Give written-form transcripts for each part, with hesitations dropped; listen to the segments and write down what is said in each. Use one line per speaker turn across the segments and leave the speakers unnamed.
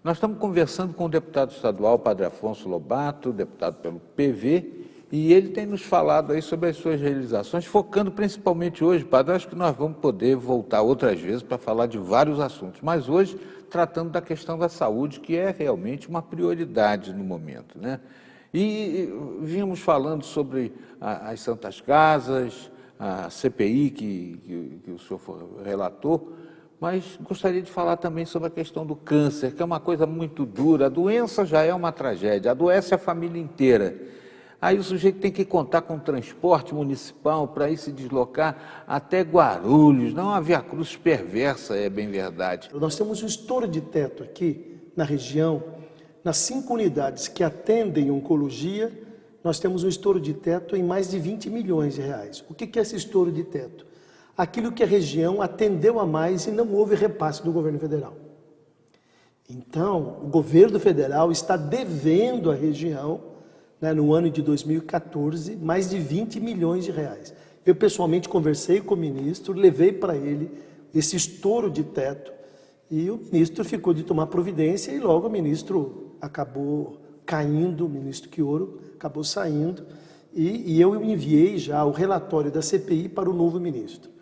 Nós estamos conversando com o deputado estadual, Padre Afonso Lobato, deputado pelo PV, e ele tem nos falado aí sobre as suas realizações, focando principalmente hoje, Padre, acho que nós vamos poder voltar outras vezes para falar de vários assuntos, mas hoje tratando da questão da saúde, que é realmente uma prioridade no momento, né? E vínhamos falando sobre as Santas Casas, a CPI que o senhor relatou, mas gostaria de falar também sobre a questão do câncer, que é uma coisa muito dura. A doença já é uma tragédia, adoece a família inteira. Aí o sujeito tem que contar com transporte municipal para ir se deslocar até Guarulhos, não uma viacruzes perversa, é bem verdade.
Nós temos um estouro de teto aqui na região, nas 5 unidades que atendem oncologia, nós temos um estouro de teto em mais de 20 milhões de reais. O que é esse estouro de teto? Aquilo que a região atendeu a mais e não houve repasse do governo federal. Então, o governo federal está devendo à região, no ano de 2014, mais de 20 milhões de reais. Eu pessoalmente conversei com o ministro, levei para ele esse estouro de teto e o ministro ficou de tomar providência e logo o ministro acabou caindo, o ministro Quioro acabou saindo e eu enviei já o relatório da CPI para o novo ministro.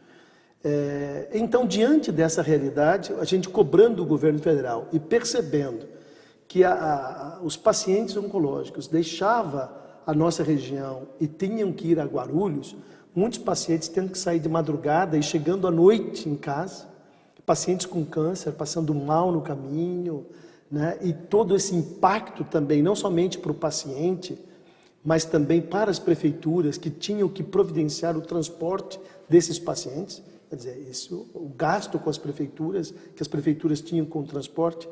Então, diante dessa realidade, a gente cobrando o governo federal e percebendo que os pacientes oncológicos deixavam a nossa região e tinham que ir a Guarulhos, muitos pacientes tendo que sair de madrugada e chegando à noite em casa, pacientes com câncer passando mal no caminho, né? E todo esse impacto também, não somente para o paciente, mas também para as prefeituras que tinham que providenciar o transporte desses pacientes, quer dizer, isso, o gasto com as prefeituras, que as prefeituras tinham com o transporte.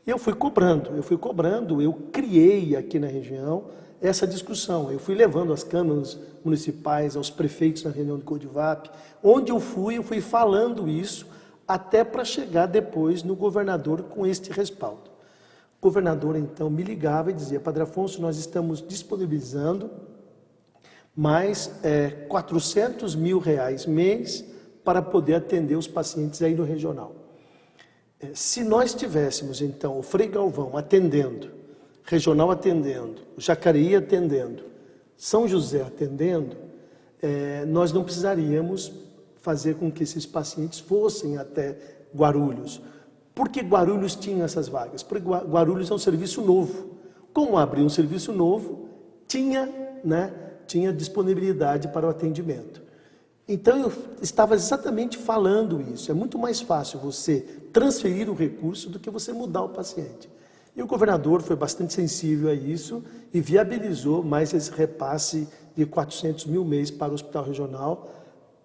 Eu fui cobrando, eu criei aqui na região essa discussão. Eu fui levando às câmaras municipais, aos prefeitos na reunião do Codivap, onde eu fui falando isso, até para chegar depois no governador com este respaldo. O governador, então, me ligava e dizia: Padre Afonso, nós estamos disponibilizando mais 400 mil reais mês para poder atender os pacientes aí no regional. Se nós tivéssemos, então, o Frei Galvão atendendo, Regional atendendo, Jacareí atendendo, São José atendendo, nós não precisaríamos fazer com que esses pacientes fossem até Guarulhos. Por que Guarulhos tinha essas vagas? Porque Guarulhos é um serviço novo. Como abrir um serviço novo, tinha disponibilidade para o atendimento. Então, eu estava exatamente falando isso. É muito mais fácil você transferir o recurso do que você mudar o paciente. E o governador foi bastante sensível a isso e viabilizou mais esse repasse de 400 mil mês para o Hospital Regional,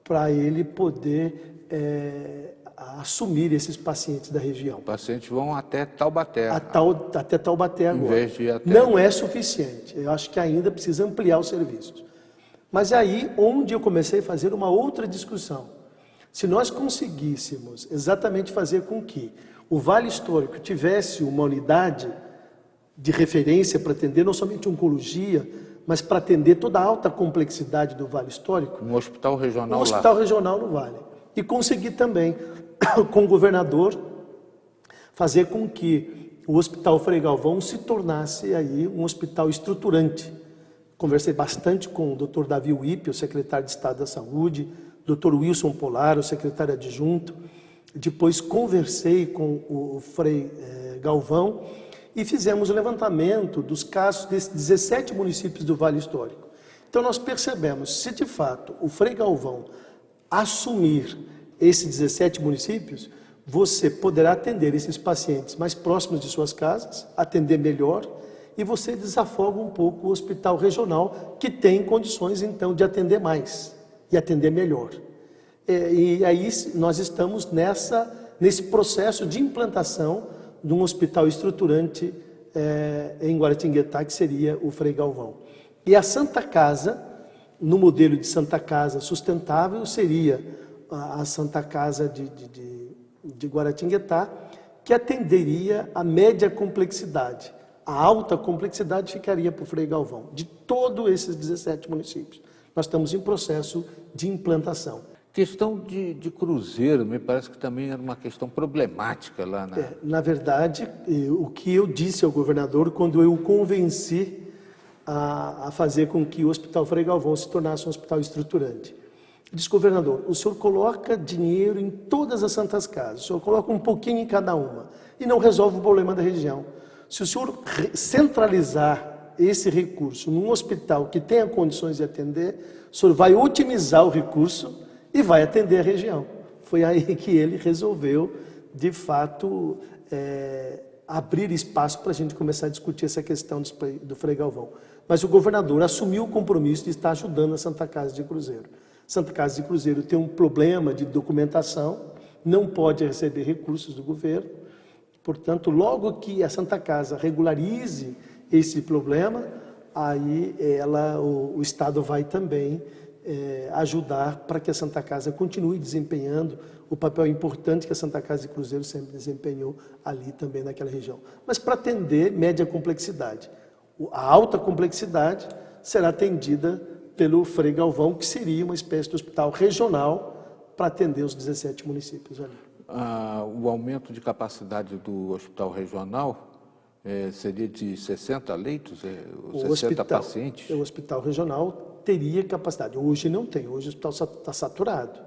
para ele poder assumir esses pacientes da região.
Os pacientes vão até Taubaté.
Até Taubaté agora.
Em vez de ir até...
Não é suficiente. Eu acho que ainda precisa ampliar os serviços. Mas aí onde eu comecei a fazer uma outra discussão. Se nós conseguíssemos exatamente fazer com que o Vale Histórico tivesse uma unidade de referência para atender não somente oncologia, mas para atender toda a alta complexidade do Vale Histórico.
Um hospital regional lá.
Um hospital regional no Vale. E conseguir também, com o governador, fazer com que o Hospital Frei Galvão se tornasse aí um hospital estruturante. Conversei bastante com o Dr. Davi Wippe, o secretário de Estado da Saúde, Dr. Wilson Polar, o secretário adjunto. Depois conversei com o Frei Galvão e fizemos o levantamento dos casos desses 17 municípios do Vale Histórico. Então nós percebemos, se de fato o Frei Galvão assumir esses 17 municípios, você poderá atender esses pacientes mais próximos de suas casas, atender melhor, e você desafoga um pouco o hospital regional, que tem condições, então, de atender mais e atender melhor. E aí nós estamos nesse processo de implantação de um hospital estruturante em Guaratinguetá, que seria o Frei Galvão. E a Santa Casa, no modelo de Santa Casa sustentável, seria a Santa Casa de Guaratinguetá, que atenderia a média complexidade. A alta complexidade ficaria para o Frei Galvão, de todos esses 17 municípios. Nós estamos em processo de implantação.
Questão de cruzeiro, me parece que também era uma questão problemática lá na...
Na verdade, o que eu disse ao governador quando eu o convenci a fazer com que o Hospital Frei Galvão se tornasse um hospital estruturante. Eu disse, governador, o senhor coloca dinheiro em todas as santas casas, o senhor coloca um pouquinho em cada uma e não resolve o problema da região. Se o senhor centralizar esse recurso num hospital que tenha condições de atender, o senhor vai otimizar o recurso e vai atender a região. Foi aí que ele resolveu, de fato, abrir espaço para a gente começar a discutir essa questão do Frei Galvão. Mas o governador assumiu o compromisso de estar ajudando a Santa Casa de Cruzeiro. Santa Casa de Cruzeiro tem um problema de documentação, não pode receber recursos do governo. Portanto, logo que a Santa Casa regularize esse problema, aí o Estado vai também ajudar para que a Santa Casa continue desempenhando o papel importante que a Santa Casa de Cruzeiro sempre desempenhou ali também naquela região. Mas para atender média complexidade. A alta complexidade será atendida pelo Frei Galvão, que seria uma espécie de hospital regional para atender os 17 municípios ali.
O aumento de capacidade do hospital regional seria de 60 leitos, 60 pacientes?
O hospital regional teria capacidade. Hoje não tem, hoje o hospital está saturado.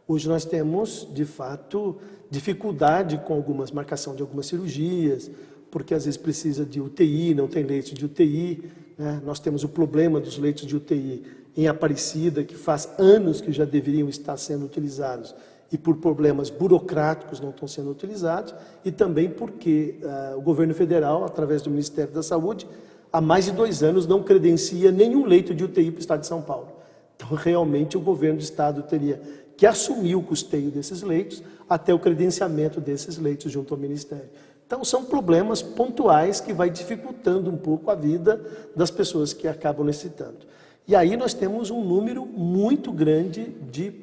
Hoje nós temos, de fato, dificuldade com marcação de algumas cirurgias, porque às vezes precisa de UTI, não tem leitos de UTI. Né? Nós temos o problema dos leitos de UTI em Aparecida, que faz anos que já deveriam estar sendo utilizados e por problemas burocráticos não estão sendo utilizados, e também porque o governo federal, através do Ministério da Saúde, há mais de 2 anos não credencia nenhum leito de UTI para o Estado de São Paulo. Então, realmente, o governo do Estado teria que assumir o custeio desses leitos até o credenciamento desses leitos junto ao Ministério. Então, são problemas pontuais que vai dificultando um pouco a vida das pessoas que acabam necessitando. E aí nós temos um número muito grande de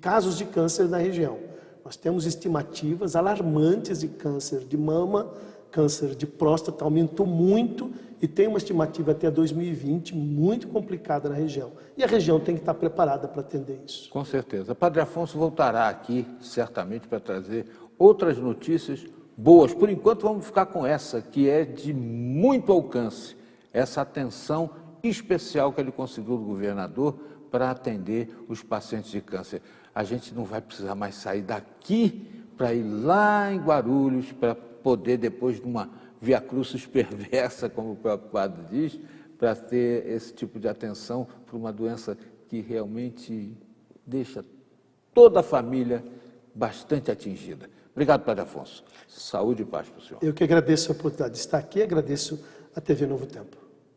casos de câncer na região. Nós temos estimativas alarmantes de câncer de mama, câncer de próstata, aumentou muito e tem uma estimativa até 2020 muito complicada na região. E a região tem que estar preparada para atender isso.
Com certeza. Padre Afonso voltará aqui, certamente, para trazer outras notícias boas. Por enquanto, vamos ficar com essa, que é de muito alcance, essa atenção especial que ele conseguiu do governador para atender os pacientes de câncer. A gente não vai precisar mais sair daqui para ir lá em Guarulhos, para poder, depois de uma via crucis perversa, como o próprio padre diz, para ter esse tipo de atenção para uma doença que realmente deixa toda a família bastante atingida. Obrigado, Padre Afonso. Saúde e paz para o senhor.
Eu que agradeço a oportunidade de estar aqui, agradeço a TV Novo Tempo.